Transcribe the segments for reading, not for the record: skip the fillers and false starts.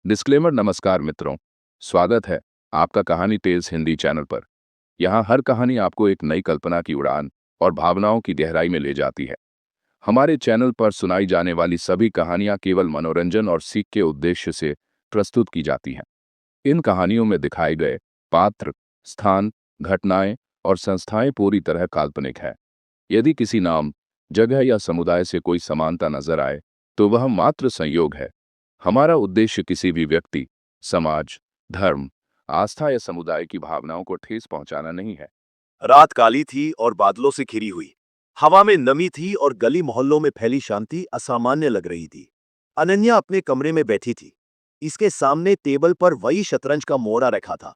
Disclaimer. नमस्कार मित्रों, स्वागत है आपका कहानी तेज हिंदी चैनल पर। यहाँ हर कहानी आपको एक नई कल्पना की उड़ान और भावनाओं की गहराई में ले जाती है। हमारे चैनल पर सुनाई जाने वाली सभी कहानियाँ केवल मनोरंजन और सीख के उद्देश्य से प्रस्तुत की जाती हैं। इन कहानियों में दिखाए गए पात्र, स्थान, घटनाएं और संस्थाएं पूरी तरह काल्पनिक है। यदि किसी नाम, जगह या समुदाय से कोई समानता नजर आए, तो वह मात्र संयोग है। हमारा उद्देश्य किसी भी व्यक्ति, समाज, धर्म, आस्था या समुदाय की भावनाओं को ठेस पहुंचाना नहीं है। रात काली थी और बादलों से घिरी हुई। हवा में नमी थी और गली मोहल्लों में फैली शांति असामान्य लग रही थी। अनन्या अपने कमरे में बैठी थी। इसके सामने टेबल पर वही शतरंज का मोहरा रखा था।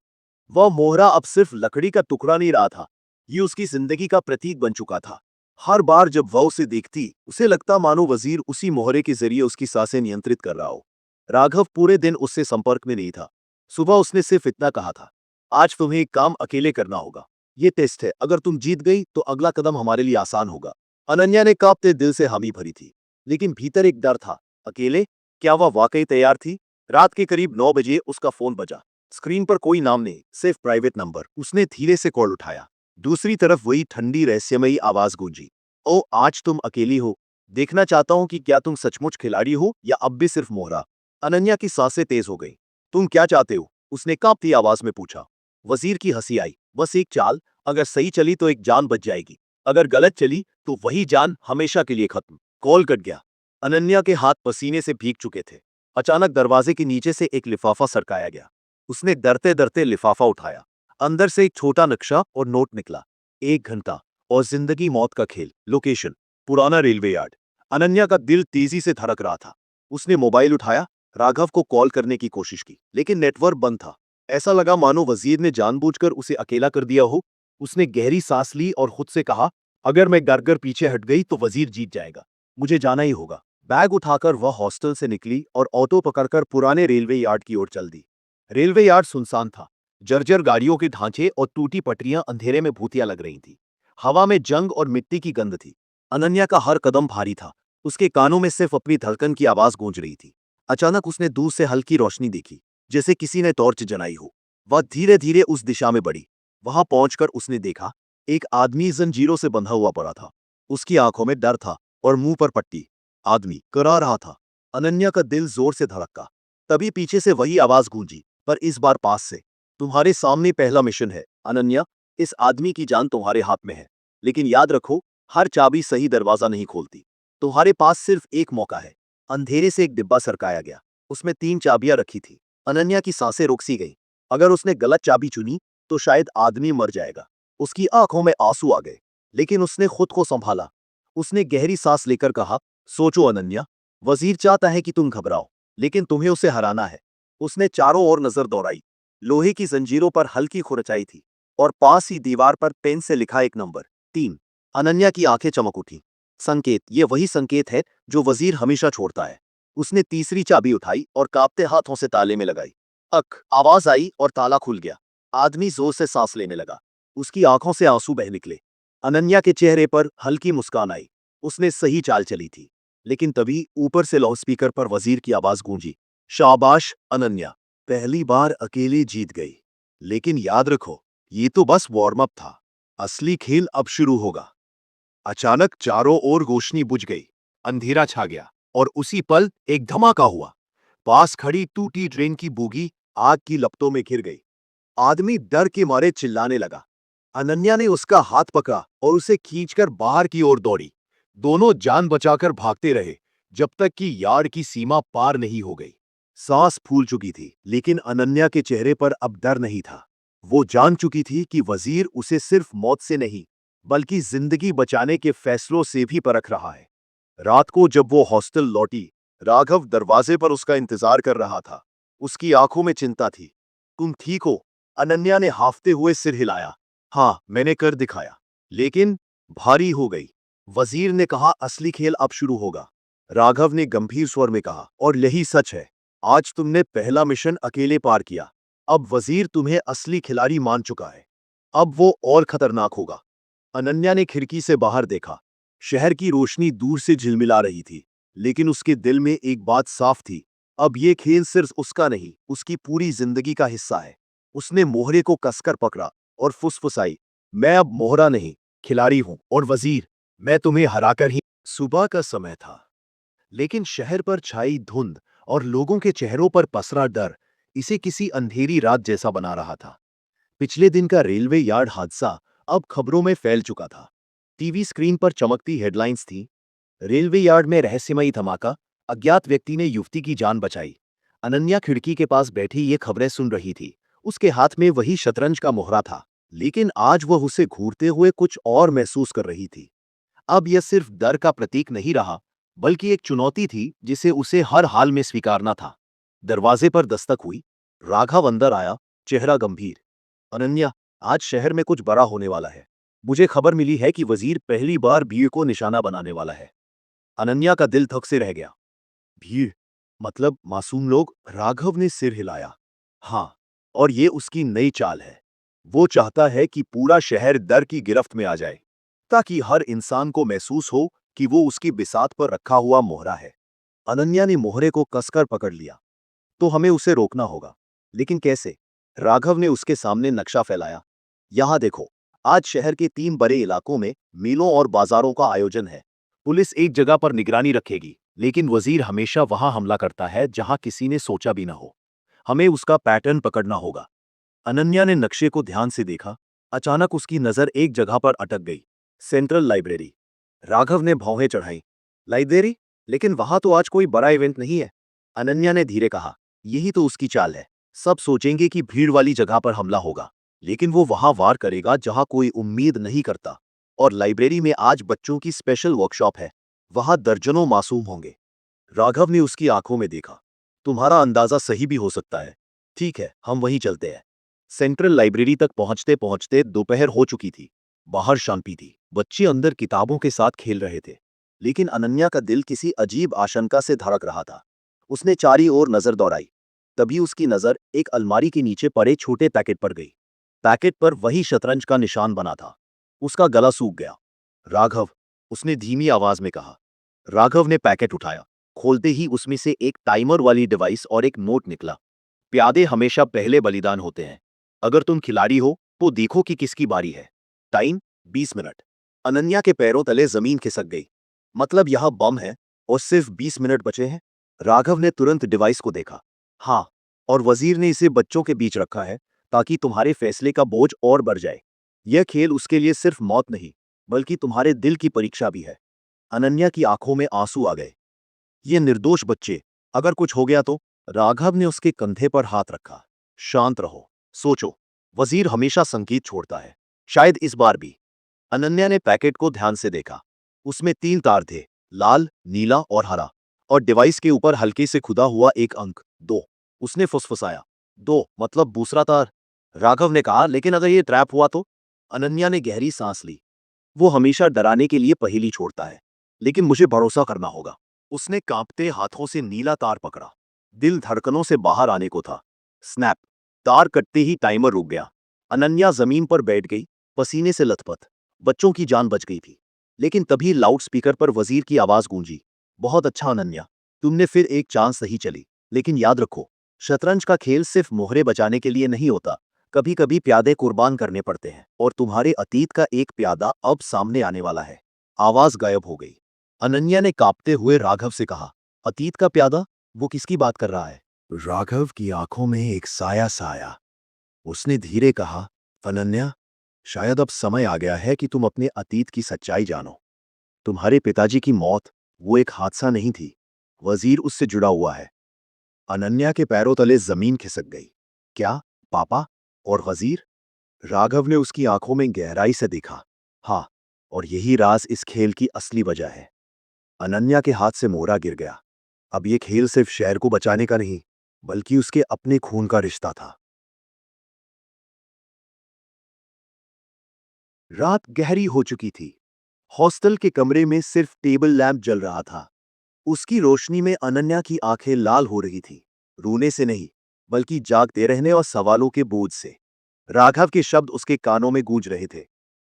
वह मोहरा अब सिर्फ लकड़ी का टुकड़ा नहीं रहा था, ये उसकी जिंदगी का प्रतीक बन चुका था। हर बार जब वह उसे देखती, उसे लगता मानो वजीर उसी मोहरे के जरिए उसकी सांसें नियंत्रित कर रहा हो। राघव पूरे दिन उससे संपर्क में नहीं था। सुबह उसने सिर्फ इतना कहा था, आज तुम्हें एक काम अकेले करना होगा। ये टेस्ट है, अगर तुम जीत गई तो अगला कदम हमारे लिए आसान होगा। अनन्या ने कांपते दिल से हामी भरी थी, लेकिन भीतर एक डर था। अकेले? क्या वह वाकई तैयार थी? रात के करीब 9 बजे उसका फोन बजा। स्क्रीन पर कोई नाम नहीं, सिर्फ प्राइवेट नंबर। उसने धीरे से कॉल उठाया। दूसरी तरफ वही ठंडी रहस्यमयी आवाज गूंजी। ओ, आज तुम अकेली हो? देखना चाहता हूं कि क्या तुम सचमुच खिलाड़ी हो या अब भी सिर्फ मोहरा। अनन्या की सांसें तेज हो गई। तुम क्या चाहते हो? उसने कांपती आवाज में पूछा। वजीर की हंसी आई। बस एक चाल, अगर सही चली तो एक जान बच जाएगी, अगर गलत चली तो वही जान हमेशा के लिए खत्म। कॉल कट गया। अनन्या के हाथ पसीने से भीग चुके थे। अचानक दरवाजे के नीचे से एक लिफाफा सरकाया गया। उसने डरते डरते लिफाफा उठाया। अंदर से एक छोटा नक्शा और नोट निकला। 1 घंटा और जिंदगी मौत का खेल। लोकेशन पुराना रेलवे यार्ड। अनन्या का दिल तेजी से धड़क रहा था। उसने मोबाइल उठाया, राघव को कॉल करने की कोशिश की, लेकिन नेटवर्क बंद था। ऐसा लगा मानो वजीर ने जानबूझकर उसे अकेला कर दिया हो। उसने गहरी सांस ली और खुद से कहा, अगर मैं डरकर पीछे हट गई तो वजीर जीत जाएगा। मुझे जाना ही होगा। बैग उठाकर वह हॉस्टल से निकली और ऑटो पकड़कर पुराने रेलवे यार्ड की ओर चल दी। रेलवे यार्ड सुनसान था। जर्जर गाड़ियों के ढांचे और टूटी पटरियां अंधेरे में भूतिया लग रही थी। हवा में जंग और मिट्टी की गंध थी। अनन्या का हर कदम भारी था। उसके कानों में सिर्फ अपनी धड़कन की आवाज गूंज रही थी। अचानक उसने दूर से हल्की रोशनी देखी, जैसे किसी ने टॉर्च जलाई हो। वह धीरे धीरे उस दिशा में बढ़ी। वहां पहुंचकर उसने देखा, एक आदमी जंजीरों से बंधा हुआ पड़ा था। उसकी आंखों में डर था और मुंह पर पट्टी। आदमी करा रहा था। अनन्या का दिल जोर से धड़का। तभी पीछे से वही आवाज गूंजी, पर इस बार पास से। तुम्हारे सामने पहला मिशन है अनन्या। इस आदमी की जान तुम्हारे हाथ में है, लेकिन याद रखो, हर चाबी सही दरवाजा नहीं खोलती। तुम्हारे पास सिर्फ एक मौका है। अंधेरे से एक डिब्बा सरकाया गया। उसमें 3 चाबियां रखी थी। अनन्या की सांसें रुक सी गई। अगर उसने गलत चाबी चुनी तो शायद आदमी मर जाएगा। उसकी आंखों में आंसू आ गए, लेकिन उसने खुद को संभाला। उसने गहरी सांस लेकर कहा, सोचो अनन्या, वजीर चाहता है कि तुम घबराओ, लेकिन तुम्हें उसे हराना है। उसने चारों ओर नजर दौड़ाई। लोहे की जंजीरों पर हल्की खुरचाई थी और पास ही दीवार पर पेन से लिखा एक नंबर 3। अनन्या की आंखें चमक उठी। संकेत, ये वही संकेत है जो वजीर हमेशा छोड़ता है। उसने तीसरी चाबी उठाई और कांपते हाथों से ताले में लगाई। अक आवाज आई और ताला खुल गया। आदमी जोर से सांस लेने लगा। उसकी आंखों से आंसू बह निकले। अनन्या के चेहरे पर हल्की मुस्कान आई। उसने सही चाल चली थी। लेकिन तभी ऊपर से लाउडस्पीकर पर वजीर की आवाज गूंजी, शाबाश अनन्या, पहली बार अकेले जीत गई। लेकिन याद रखो, ये तो बस वार्म अप था। असली खेल अब शुरू होगा। अचानक चारों ओर रोशनी बुझ गई। अंधेरा छा गया और उसी पल एक धमाका हुआ। पास खड़ी टूटी ट्रेन की बोगी आग की लपटों में घिर गई। आदमी डर के मारे चिल्लाने लगा। अनन्या ने उसका हाथ पकड़ा और उसे खींचकर बाहर की ओर दौड़ी। दोनों जान बचाकर भागते रहे, जब तक कि यार्ड की सीमा पार नहीं हो गई। सांस फूल चुकी थी, लेकिन अनन्या के चेहरे पर अब डर नहीं था। वो जान चुकी थी कि वजीर उसे सिर्फ मौत से नहीं, बल्कि जिंदगी बचाने के फैसलों से भी परख रहा है। रात को जब वो हॉस्टल लौटी, राघव दरवाजे पर उसका इंतजार कर रहा था। उसकी आंखों में चिंता थी। तुम ठीक हो? अनन्या ने हाफते हुए सिर हिलाया। हाँ, मैंने कर दिखाया। लेकिन भारी हो गई। वजीर ने कहा, असली खेल अब शुरू होगा। राघव ने गंभीर स्वर में कहा, और यही सच है। आज तुमने पहला मिशन अकेले पार किया। अब वजीर तुम्हें असली खिलाड़ी मान चुका है। अब वो और खतरनाक होगा। अनन्या ने खिड़की से बाहर देखा। शहर की रोशनी दूर से झिलमिला रही थी, लेकिन उसके दिल में एक बात साफ थी, अब ये खेल सिर्फ उसका नहीं, उसकी पूरी जिंदगी का हिस्सा है। उसने मोहरे को कसकर पकड़ा और फुसफुसाई, मैं अब मोहरा नहीं, खिलाड़ी हूं, और वजीर, मैं तुम्हें हराकर ही। सुबह का समय था, लेकिन शहर पर छाई धुंध और लोगों के चेहरों पर पसरा डर इसे किसी अंधेरी रात जैसा बना रहा था। पिछले दिन का रेलवे यार्ड हादसा अब खबरों में फैल चुका था। टीवी स्क्रीन पर चमकती हेडलाइंस थी, रेलवे यार्ड में रहस्यमयी धमाका, अज्ञात व्यक्ति ने युवती की जान बचाई। अनन्या खिड़की के पास बैठी ये खबरें सुन रही थी। उसके हाथ में वही शतरंज का मोहरा था, लेकिन आज वह उसे घूरते हुए कुछ और महसूस कर रही थी। अब यह सिर्फ डर का प्रतीक नहीं रहा, बल्कि एक चुनौती थी जिसे उसे हर हाल में स्वीकारना था। दरवाजे पर दस्तक हुई। राघव अंदर आया, चेहरा गंभीर। अनन्या, आज शहर में कुछ बड़ा होने वाला है। मुझे खबर मिली है कि वजीर पहली बार भीड़ को निशाना बनाने वाला है। अनन्या का दिल धक से रह गया। भीड़? मतलब मासूम लोग? राघव ने सिर हिलाया। हाँ, और ये उसकी नई चाल है। वो चाहता है कि पूरा शहर डर की गिरफ्त में आ जाए, ताकि हर इंसान को महसूस हो कि वो उसकी बिसात पर रखा हुआ मोहरा है। अनन्या ने मोहरे को कसकर पकड़ लिया। तो हमें उसे रोकना होगा, लेकिन कैसे? राघव ने उसके सामने नक्शा फैलाया। यहां देखो, आज शहर के 3 बड़े इलाकों में मेलों और बाजारों का आयोजन है। पुलिस एक जगह पर निगरानी रखेगी, लेकिन वजीर हमेशा वहां हमला करता है जहां किसी ने सोचा भी न हो। हमें उसका पैटर्न पकड़ना होगा। अनन्या ने नक्शे को ध्यान से देखा। अचानक उसकी नजर एक जगह पर अटक गई, सेंट्रल लाइब्रेरी। राघव ने भौहें चढ़ाई। लाइब्रेरी? लेकिन वहां तो आज कोई बड़ा इवेंट नहीं है। अनन्या ने धीरे कहा, यही तो उसकी चाल है। सब सोचेंगे कि भीड़ वाली जगह पर हमला होगा, लेकिन वो वहां वार करेगा जहां कोई उम्मीद नहीं करता। और लाइब्रेरी में आज बच्चों की स्पेशल वर्कशॉप है, वहां दर्जनों मासूम होंगे। राघव ने उसकी आंखों में देखा। तुम्हारा अंदाजा सही भी हो सकता है। ठीक है, हम वहीं चलते हैं। सेंट्रल लाइब्रेरी तक पहुंचते पहुंचते दोपहर हो चुकी थी। बाहर शांति थी, बच्चे अंदर किताबों के साथ खेल रहे थे। लेकिन अनन्या का दिल किसी अजीब आशंका से धड़क रहा था। उसने चारों ओर नजर दौड़ाई। तभी उसकी नजर एक अलमारी के नीचे पड़े छोटे पैकेट पर गई। पैकेट पर वही शतरंज का निशान बना था। उसका गला सूख गया। राघव, उसने धीमी आवाज में कहा। राघव ने पैकेट उठाया। खोलते ही उसमें से एक टाइमर वाली डिवाइस और एक नोट निकला। प्यादे हमेशा पहले बलिदान होते हैं। अगर तुम खिलाड़ी हो तो देखो कि किसकी बारी है। Time 20 minute. अनन्या के पैरों तले जमीन खिसक गई। मतलब यह बम है और सिर्फ 20 मिनट बचे हैं। राघव ने तुरंत डिवाइस को देखा। हाँ, और वजीर ने इसे बच्चों के बीच रखा है ताकि तुम्हारे फैसले का बोझ और बढ़ जाए। यह खेल उसके लिए सिर्फ मौत नहीं, बल्कि तुम्हारे दिल की परीक्षा भी है। अनन्या की आंखों में आंसू आ गए। ये निर्दोष बच्चे, अगर कुछ हो गया तो? राघव ने उसके कंधे पर हाथ रखा। शांत रहो, सोचो। वजीर हमेशा संकेत छोड़ता है, शायद इस बार भी। अनन्या ने पैकेट को ध्यान से देखा। उसमें 3 तार थे, लाल, नीला और हरा, और डिवाइस के ऊपर हल्के से खुदा हुआ एक अंक 2। उसने फुसफुसाया, 2 मतलब दूसरा तार। राघव ने कहा, लेकिन अगर ये ट्रैप हुआ तो? अनन्या ने गहरी सांस ली। वो हमेशा डराने के लिए पहेली छोड़ता है, लेकिन मुझे भरोसा करना होगा। उसने कांपते हाथों से नीला तार पकड़ा। दिल धड़कनों से बाहर आने को था। स्नैप! तार कटते ही टाइमर रुक गया। अनन्या जमीन पर बैठ गई, पसीने से लथपथ। बच्चों की जान बच गई थी। लेकिन तभी लाउडस्पीकर पर वजीर की आवाज गूंजी। बहुत अच्छा अनन्या, तुमने फिर एक चांस सही चली। लेकिन याद रखो, शतरंज का खेल सिर्फ मोहरे बचाने के लिए नहीं होता। कभी कभी प्यादे कुर्बान करने पड़ते हैं, और तुम्हारे अतीत का एक प्यादा अब सामने आने वाला है। आवाज गायब हो गई। अनन्या ने कांपते हुए राघव से कहा, अतीत का प्यादा? वो किसकी बात कर रहा है? राघव की आंखों में एक साया साया। उसने धीरे कहा, अनन्या, शायद अब समय आ गया है कि तुम अपने अतीत की सच्चाई जानो। तुम्हारे पिताजी की मौत वो एक हादसा नहीं थी, वजीर उससे जुड़ा हुआ है। अनन्या के पैरों तले जमीन खिसक गई। क्या? पापा और वजीर? राघव ने उसकी आंखों में गहराई से देखा। हाँ, और यही राज इस खेल की असली वजह है। अनन्या के हाथ से मोहरा गिर गया। अब ये खेल सिर्फ शहर को बचाने का नहीं, बल्कि उसके अपने खून का रिश्ता था। रात गहरी हो चुकी थी। हॉस्टल के कमरे में सिर्फ टेबल लैंप जल रहा था। उसकी रोशनी में अनन्या की आंखें लाल हो रही थी, रोने से नहीं, बल्कि जागते रहने और सवालों के बोझ से। राघव के शब्द उसके कानों में गूंज रहे थे।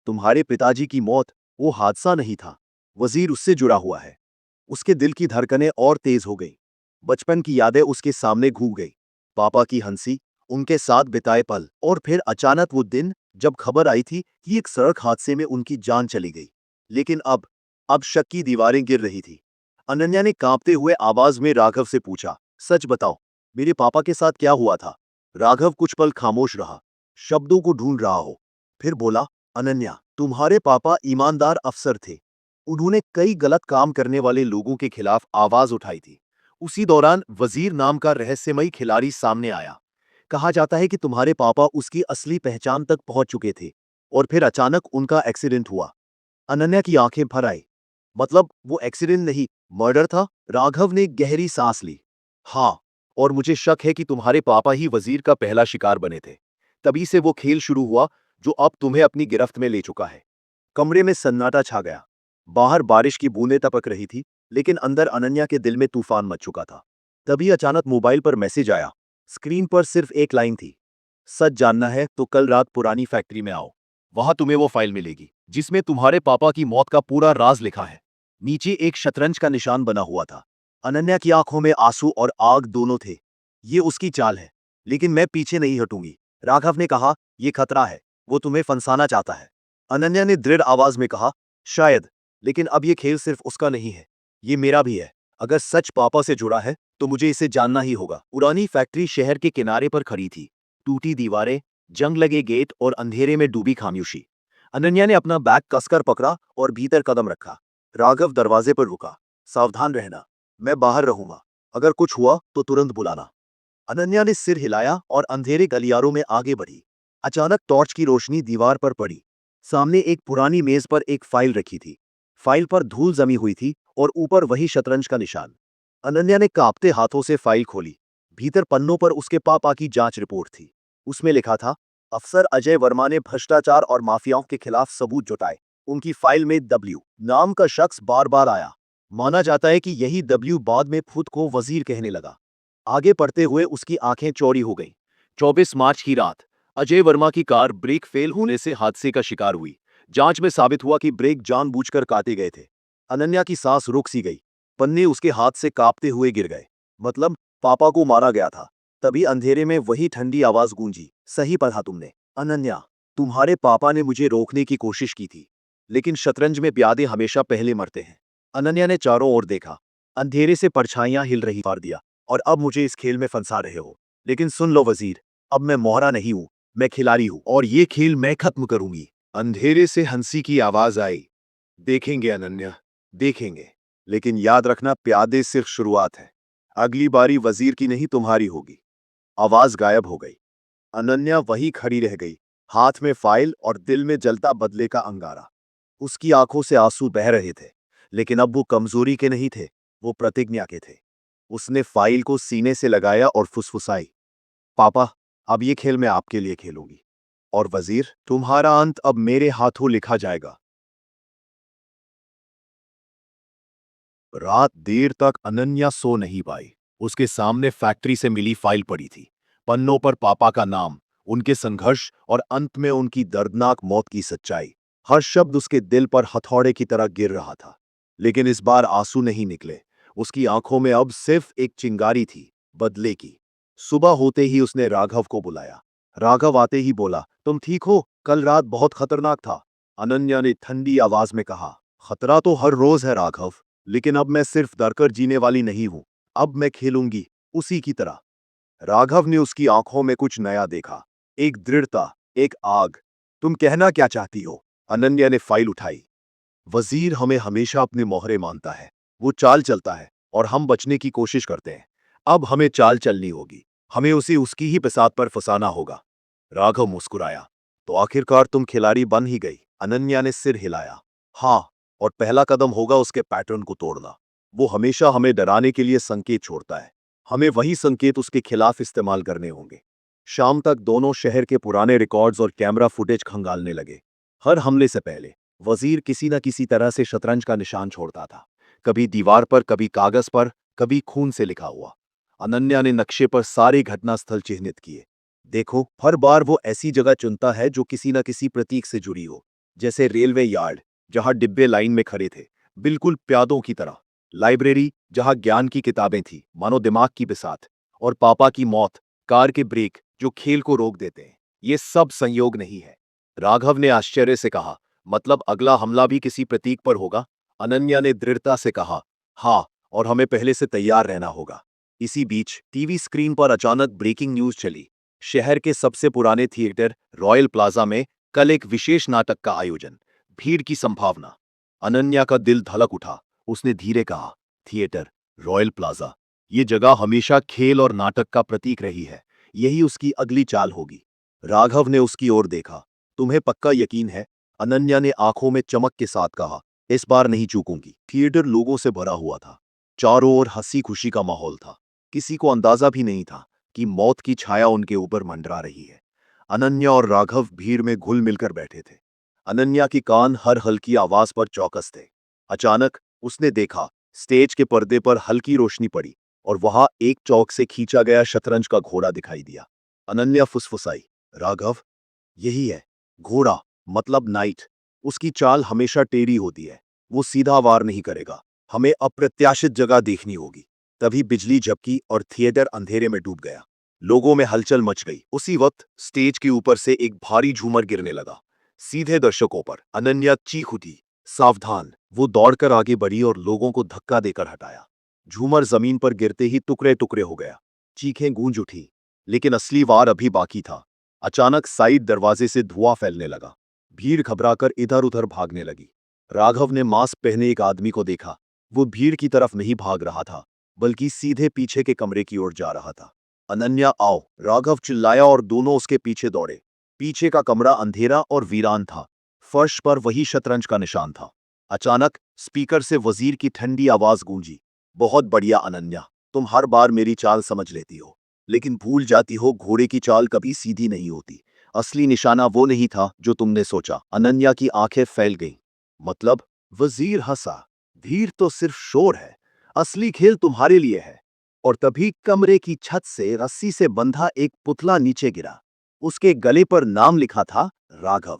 तुम्हारे पिताजी की मौत वो हादसा नहीं था, वजीर उससे जुड़ा हुआ है। उसके दिल की धड़कनें और तेज हो गई। बचपन की यादें उसके सामने घूम गई। पापा की हंसी, उनके साथ बिताए पल, और फिर अचानक वो दिन जब खबर आई थी कि एक सड़क हादसे में उनकी जान चली गई। लेकिन अब शक की दीवारें गिर रही थी। अनन्या ने कांपते हुए आवाज में राघव से पूछा, सच बताओ, मेरे पापा के साथ क्या हुआ था? राघव कुछ पल खामोश रहा, शब्दों को ढूंढ रहा हो। फिर बोला, अनन्या, तुम्हारे पापा ईमानदार अफसर थे। उन्होंने कई गलत काम करने वाले लोगों के खिलाफ आवाज उठाई थी। उसी दौरान वजीर नाम का रहस्यमयी खिलाड़ी सामने आया। कहा जाता है कि तुम्हारे पापा उसकी असली पहचान तक पहुंच चुके थे, और फिर अचानक उनका एक्सीडेंट हुआ। अनन्या की आंखें भर आई। मतलब वो एक्सीडेंट नहीं, मर्डर था? राघव ने गहरी सांस ली। हाँ, और मुझे शक है कि तुम्हारे पापा ही वजीर का पहला शिकार बने थे। तभी से वो खेल शुरू हुआ जो अब तुम्हें अपनी गिरफ्त में ले चुका है। कमरे में सन्नाटा छा गया। बाहर बारिश की बूंदें टपक रही थी, लेकिन अंदर अनन्या के दिल में तूफान मच चुका था। तभी अचानक मोबाइल पर मैसेज आया। स्क्रीन पर सिर्फ एक लाइन थी, सच जानना है तो कल रात पुरानी फैक्ट्री में आओ। वहां तुम्हें वो फाइल मिलेगी जिसमें तुम्हारे पापा की मौत का पूरा राज लिखा है। नीचे एक शतरंज का निशान बना हुआ था। अनन्या की आंखों में आंसू और आग दोनों थे। ये उसकी चाल है, लेकिन मैं पीछे नहीं हटूंगी। राघव ने कहा, यह खतरा है, वो तुम्हें फंसाना चाहता है। अनन्या ने दृढ़ आवाज में कहा, शायद, लेकिन अब ये खेल सिर्फ उसका नहीं है, ये मेरा भी है। अगर सच पापा से जुड़ा है तो मुझे इसे जानना ही होगा। पुरानी फैक्ट्री शहर के किनारे पर खड़ी थी। टूटी दीवारें, जंग लगे गेट और अंधेरे में डूबी खामोशी। अनन्या ने अपना बैग कसकर पकड़ा और भीतर कदम रखा। राघव दरवाजे पर रुका। सावधान रहना, मैं बाहर रहूंगा, अगर कुछ हुआ तो तुरंत बुलाना। अनन्या ने सिर हिलाया और अंधेरे गलियारों में आगे बढ़ी। अचानक टॉर्च की रोशनी दीवार पर पड़ी। सामने एक पुरानी मेज पर एक फाइल रखी थी। फाइल पर धूल जमी हुई थी और ऊपर वही शतरंज का निशान। अनन्या ने कांपते हाथों से फाइल खोली। भीतर पन्नों पर उसके पापा की जांच रिपोर्ट थी। उसमें लिखा था, अफसर अजय वर्मा ने भ्रष्टाचार और माफियाओं के खिलाफ सबूत जुटाए। उनकी फाइल में डब्ल्यू नाम का शख्स बार बार आया। माना जाता है कि यही डब्ल्यू बाद में खुद को वजीर कहने लगा। आगे पढ़ते हुए उसकी आंखें चौड़ी हो गईं। 24 मार्च की रात अजय वर्मा की कार ब्रेक फेल होने से हादसे का शिकार हुई। जांच में साबित हुआ कि ब्रेक जानबूझकर काटे गए थे। अनन्या की सांस रुक सी गई। पन्ने उसके हाथ से कांपते हुए गिर गए। मतलब पापा को मारा गया था। तभी अंधेरे में वही ठंडी आवाज गूंजी, सही पढ़ा तुमने अनन्या, तुम्हारे पापा ने मुझे रोकने की कोशिश की थी, लेकिन शतरंज में प्यादे हमेशा पहले मरते हैं। अनन्या ने चारों ओर देखा। अंधेरे से परछाइयां हिल रही मार दिया, और अब मुझे इस खेल में फंसा रहे हो। लेकिन सुन लो वजीर, अब मैं मोहरा नहीं हूं, मैं खिलाड़ी हूं, और ये खेल मैं खत्म करूंगी। अंधेरे से हंसी की आवाज आई, देखेंगे अनन्या, देखेंगे। लेकिन याद रखना, प्यादे सिर्फ शुरुआत है। अगली बारी वजीर की नहीं तुम्हारी होगी। आवाज गायब हो गई। अनन्या वही खड़ी रह गई, हाथ में फाइल और दिल में जलता बदले का अंगारा। उसकी आंखों से आंसू बह रहे थे, लेकिन अब वो कमजोरी के नहीं थे, वो प्रतिज्ञा के थे। उसने फाइल को सीने से लगाया और फुसफुसाई, पापा, अब ये खेल मैं आपके लिए खेलूंगी, और वजीर, तुम्हारा अंत अब मेरे हाथों लिखा जाएगा। रात देर तक अनन्या सो नहीं पाई। उसके सामने फैक्ट्री से मिली फाइल पड़ी थी। पन्नों पर पापा का नाम, उनके संघर्ष और अंत में उनकी दर्दनाक मौत की सच्चाई। हर शब्द उसके दिल पर हथौड़े की तरह गिर रहा था। लेकिन इस बार आंसू नहीं निकले। उसकी आंखों में अब सिर्फ एक चिंगारी थी, बदले की। सुबह होते ही उसने राघव को बुलाया। राघव आते ही बोला, तुम ठीक हो? कल रात बहुत खतरनाक था। अनन्या ने ठंडी आवाज में कहा, खतरा तो हर रोज है राघव, लेकिन अब मैं सिर्फ डरकर जीने वाली नहीं हूं। अब मैं खेलूंगी, उसी की तरह। राघव ने उसकी आंखों में कुछ नया देखा, एक दृढ़ता, एक आग। तुम कहना क्या चाहती हो? अनन्या ने फाइल उठाई। वजीर हमें हमेशा अपने मोहरे मानता है। वो चाल चलता है और हम बचने की कोशिश करते हैं। अब हमें चाल चलनी होगी। हमें उसे उसकी ही बिसात पर फंसाना होगा। राघव मुस्कुराया, तो आखिरकार तुम खिलाड़ी बन ही गई। अनन्या ने सिर हिलाया, हाँ, और पहला कदम होगा उसके पैटर्न को तोड़ना। वो हमेशा हमें डराने के लिए संकेत छोड़ता है। हमें वही संकेत उसके खिलाफ इस्तेमाल करने होंगे। शाम तक दोनों शहर के पुराने रिकॉर्ड्स और कैमरा फुटेज खंगालने लगे। हर हमले से पहले वजीर किसी न किसी तरह से शतरंज का निशान छोड़ता था। कभी दीवार पर, कभी कागज पर, कभी खून से लिखा हुआ। अनन्या ने नक्शे पर सारे घटनास्थल चिह्नित किए। देखो, हर बार वो ऐसी जगह चुनता है जो किसी न किसी प्रतीक से जुड़ी हो। जैसे रेलवे यार्ड, जहां डिब्बे लाइन में खड़े थे, बिल्कुल प्यादों की तरह। लाइब्रेरी, जहां ज्ञान की किताबें थी, मानो दिमाग की बिसात, और पापा की मौत, कार के ब्रेक जो खेल को रोक देते हैं। ये सब संयोग नहीं है। राघव ने आश्चर्य से कहा, मतलब अगला हमला भी किसी प्रतीक पर होगा? अनन्या ने दृढ़ता से कहा, हाँ, और हमें पहले से तैयार रहना होगा। इसी बीच टीवी स्क्रीन पर अचानक ब्रेकिंग न्यूज चली। शहर के सबसे पुराने थिएटर रॉयल प्लाजा में कल एक विशेष नाटक का आयोजन। भीड़ की संभावना। अनन्या का दिल धड़क उठा। उसने धीरे कहा, थिएटर रॉयल प्लाजा, ये जगह हमेशा खेल और नाटक का प्रतीक रही है। यही उसकी अगली चाल होगी। राघव ने उसकी ओर देखा। तुम्हें पक्का यकीन है? अनन्या ने आंखों में चमक के साथ कहा, इस बार नहीं चूकूंगी। थिएटर लोगों से भरा हुआ था। चारों ओर हंसी खुशी का माहौल था। किसी को अंदाजा भी नहीं था कि मौत की छाया उनके ऊपर मंडरा रही है। अनन्या और राघव भीड़ में घुल मिलकर बैठे थे। अनन्या की कान हर हल्की आवाज पर चौकस थे। अचानक उसने देखा, स्टेज के पर्दे पर हल्की रोशनी पड़ी और वहां एक चौक से खींचा गया शतरंज का घोड़ा दिखाई दिया। अनन्या फुसफुसाई, राघव, यही है घोड़ा, मतलब नाइट। उसकी चाल हमेशा टेढ़ी होती है। वो सीधा वार नहीं करेगा। हमें अप्रत्याशित जगह देखनी होगी। तभी बिजली झपकी और थिएटर अंधेरे में डूब गया। लोगों में हलचल मच गई। उसी वक्त स्टेज के ऊपर से एक भारी झूमर गिरने लगा, सीधे दर्शकों पर। अनन्या चीख उठी, सावधान। वो दौड़कर आगे बढ़ी और लोगों को धक्का देकर हटाया। झूमर जमीन पर गिरते ही टुकड़े टुकड़े हो गया। चीखें गूंज उठी, लेकिन असली वार अभी बाकी था। अचानक साइड दरवाजे से धुआं फैलने लगा। भीड़ घबराकर इधर उधर भागने लगी। राघव ने मास्क पहने एक आदमी को देखा। वो भीड़ की तरफ नहीं भाग रहा था, बल्कि सीधे पीछे के कमरे की ओर जा रहा था। अनन्या, आओ, राघव चिल्लाया और दोनों उसके पीछे दौड़े। पीछे का कमरा अंधेरा और वीरान था। फर्श पर वही शतरंज का निशान था। अचानक स्पीकर से वजीर की ठंडी आवाज गूंजी, बहुत बढ़िया अनन्या, तुम हर बार मेरी चाल समझ लेती हो, लेकिन भूल जाती हो घोड़े की चाल कभी सीधी नहीं होती। असली निशाना वो नहीं था जो तुमने सोचा। अनन्या की आंखें फैल गईं। मतलब? वजीर हंसा, धीर तो सिर्फ शोर है, असली खेल तुम्हारे लिए है। और तभी कमरे की छत से रस्सी से बंधा एक पुतला नीचे गिरा। उसके गले पर नाम लिखा था, राघव।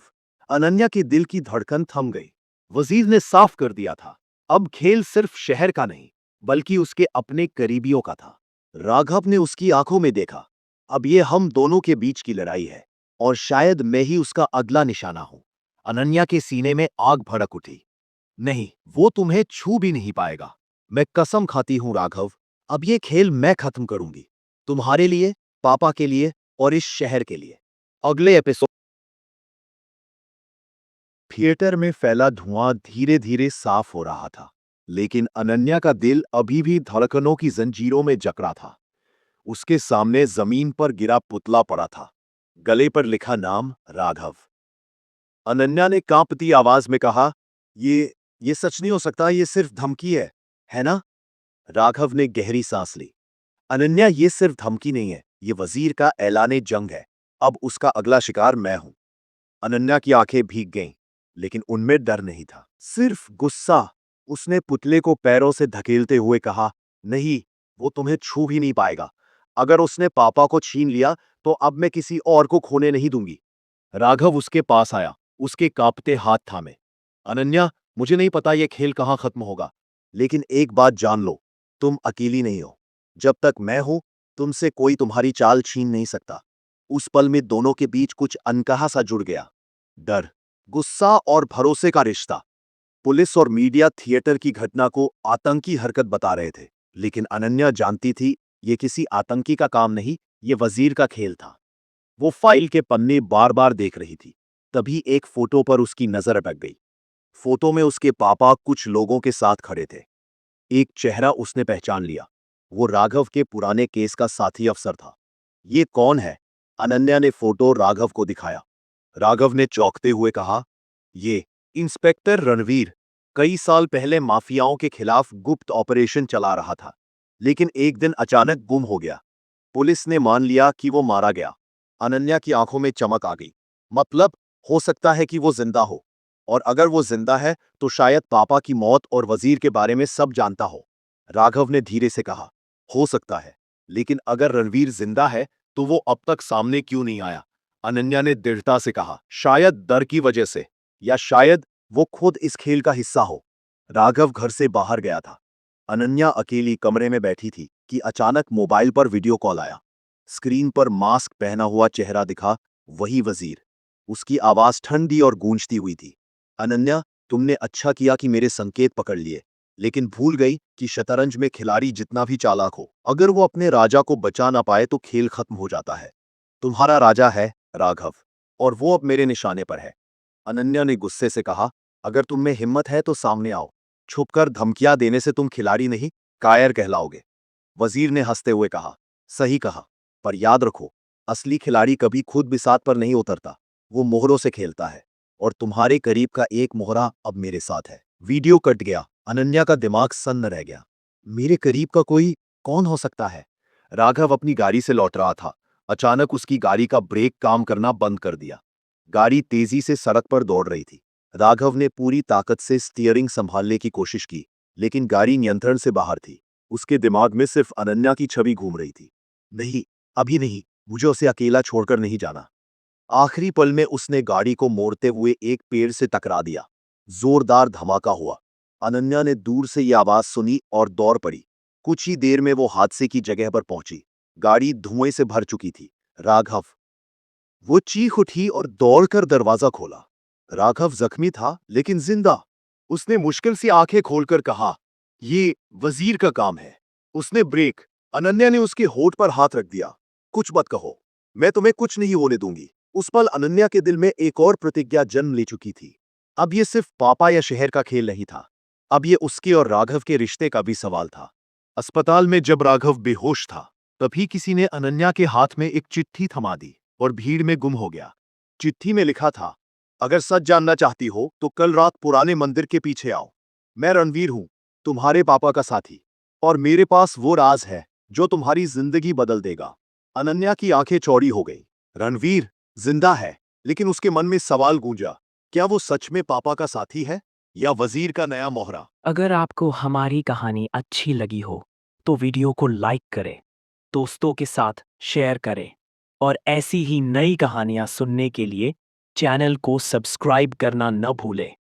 अनन्या के दिल की धड़कन थम गई। वजीर ने साफ कर दिया था, अब खेल सिर्फ शहर का नहीं, बल्कि उसके अपने करीबियों का था। राघव ने उसकी आंखों में देखा, अब ये हम दोनों के बीच की लड़ाई है, और शायद मैं ही उसका अगला निशाना हूं। अनन्या के सीने में आग भड़क उठी। नहीं, वो तुम्हें छू भी नहीं पाएगा। मैं कसम खाती हूं राघव, अब ये खेल मैं खत्म करूंगी। तुम्हारे लिए, पापा के लिए, और इस शहर के लिए। अगले एपिसोड। थिएटर में फैला धुआं धीरे धीरे साफ हो रहा था, लेकिन अनन्या का दिल अभी भी धड़कनों की जंजीरों में जकड़ा था। उसके सामने जमीन पर गिरा पुतला पड़ा था, गले पर लिखा नाम, राघव। अनन्या ने कांपती आवाज में कहा, ये सच नहीं हो सकता, ये सिर्फ धमकी है ना? राघव ने गहरी सांस ली। अनन्या, ये सिर्फ धमकी नहीं है, ये वजीर का ऐलाने जंग है। अब उसका अगला शिकार मैं हूं। अनन्या की आंखें भीग गईं, लेकिन उनमें डर नहीं था, सिर्फ गुस्सा। उसने पुतले को पैरों से धकेलते हुए कहा, नहीं, वो तुम्हें छू भी नहीं पाएगा। अगर उसने पापा को छीन लिया, तो अब मैं किसी और को खोने नहीं दूंगी। राघव उसके पास आया, उसके कांपते हाथ थामे। अनन्या, मुझे नहीं पता ये खेल कहां खत्म होगा, लेकिन एक बात जान लो, तुम अकेली नहीं हो। जब तक मैं हूं, तुमसे कोई तुम्हारी चाल छीन नहीं सकता। उस पल में दोनों के बीच कुछ अनकहा सा जुड़ गया। डर, गुस्सा और भरोसे का रिश्ता। पुलिस और मीडिया थिएटर की घटना को आतंकी हरकत बता रहे थे, लेकिन अनन्या जानती थी ये किसी आतंकी का काम नहीं, ये वजीर का खेल था। वो फाइल के पन्ने बार बार देख रही थी। तभी एक फोटो पर उसकी नजर अटक गई। फोटो में उसके पापा कुछ लोगों के साथ खड़े थे। एक चेहरा उसने पहचान लिया। वो राघव के पुराने केस का साथी अफसर था। ये कौन है? अनन्या ने फोटो राघव को दिखाया। राघव ने चौंकते हुए कहा, ये इंस्पेक्टर रणवीर, कई साल पहले माफियाओं के खिलाफ गुप्त ऑपरेशन चला रहा था, लेकिन एक दिन अचानक गुम हो गया। पुलिस ने मान लिया कि वो मारा गया। अनन्या की आंखों में चमक आ गई। मतलब, हो सकता है कि वो जिंदा हो, और अगर वो जिंदा है तो शायद पापा की मौत और वजीर के बारे में सब जानता हो। राघव ने धीरे से कहा, हो सकता है, लेकिन अगर रणवीर जिंदा है तो वो अब तक सामने क्यों नहीं आया? अनन्या ने दृढ़ता से कहा, शायद डर की वजह से, या शायद वो खुद इस खेल का हिस्सा हो। राघव घर से बाहर गया था। अनन्या अकेली कमरे में बैठी थी कि अचानक मोबाइल पर वीडियो कॉल आया। स्क्रीन पर मास्क पहना हुआ चेहरा दिखा, वही वजीर। उसकी आवाज ठंडी और गूंजती हुई थी। अनन्या, तुमने अच्छा किया कि मेरे संकेत पकड़ लिए, लेकिन भूल गई कि शतरंज में खिलाड़ी जितना भी चालाक हो, अगर वो अपने राजा को बचा ना पाए तो खेल खत्म हो जाता है। तुम्हारा राजा है राघव, और वो अब मेरे निशाने पर है। अनन्या ने गुस्से से कहा, अगर तुम में हिम्मत है तो सामने आओ। छुपकर धमकियां देने से तुम खिलाड़ी नहीं, कायर कहलाओगे। वजीर ने हंसते हुए कहा, सही कहा, पर याद रखो, असली खिलाड़ी कभी खुद बिसात पर नहीं उतरता, वो मोहरों से खेलता है, और तुम्हारे करीब का एक मोहरा अब मेरे साथ है। वीडियो कट गया। अनन्या का दिमाग सन्न रह गया। मेरे करीब का कोई कौन हो सकता है? राघव अपनी गाड़ी से लौट रहा था। अचानक उसकी गाड़ी का ब्रेक काम करना बंद कर दिया। गाड़ी तेजी से सड़क पर दौड़ रही थी। राघव ने पूरी ताकत से स्टीयरिंग संभालने की कोशिश की, लेकिन गाड़ी नियंत्रण से बाहर थी। उसके दिमाग में सिर्फ अनन्या की छवि घूम रही थी। नहीं, अभी नहीं, मुझे उसे अकेला छोड़कर नहीं जाना। आखिरी पल में उसने गाड़ी को मोड़ते हुए एक पेड़ से टकरा दिया। जोरदार धमाका हुआ। अनन्या ने दूर से यह आवाज सुनी और दौड़ पड़ी। कुछ ही देर में वो हादसे की जगह पर पहुंची। गाड़ी धुएं से भर चुकी थी। राघव। वो चीख उठी और दौड़कर दरवाजा खोला। राघव जख्मी था लेकिन जिंदा। उसने मुश्किल से आंखें खोलकर कहा, ये वजीर का काम है। उसने ब्रेक। अनन्या ने उसके होठ पर हाथ रख दिया। कुछ मत कहो, मैं तुम्हें कुछ नहीं होने दूंगी। उस पल अनन्या के दिल में एक और प्रतिज्ञा जन्म ले चुकी थी। अब ये सिर्फ पापा या शहर का खेल नहीं था, अब ये उसके और राघव के रिश्ते का भी सवाल था। अस्पताल में जब राघव बेहोश था, तभी किसी ने अनन्या के हाथ में एक चिट्ठी थमा दी और भीड़ में गुम हो गया। चिट्ठी में लिखा था, अगर सच जानना चाहती हो तो कल रात पुराने मंदिर के पीछे आओ। मैं रणवीर हूं, तुम्हारे पापा का साथी, और मेरे पास वो राज है जो तुम्हारी जिंदगी बदल देगा। अनन्या की आंखें चौड़ी हो गई। रणवीर जिंदा है, लेकिन उसके मन में सवाल गूंजा, क्या वो सच में पापा का साथी है या वजीर का नया मोहरा? अगर आपको हमारी कहानी अच्छी लगी हो तो वीडियो को लाइक करें, दोस्तों के साथ शेयर करें और ऐसी ही नई कहानियां सुनने के लिए चैनल को सब्सक्राइब करना न भूलें।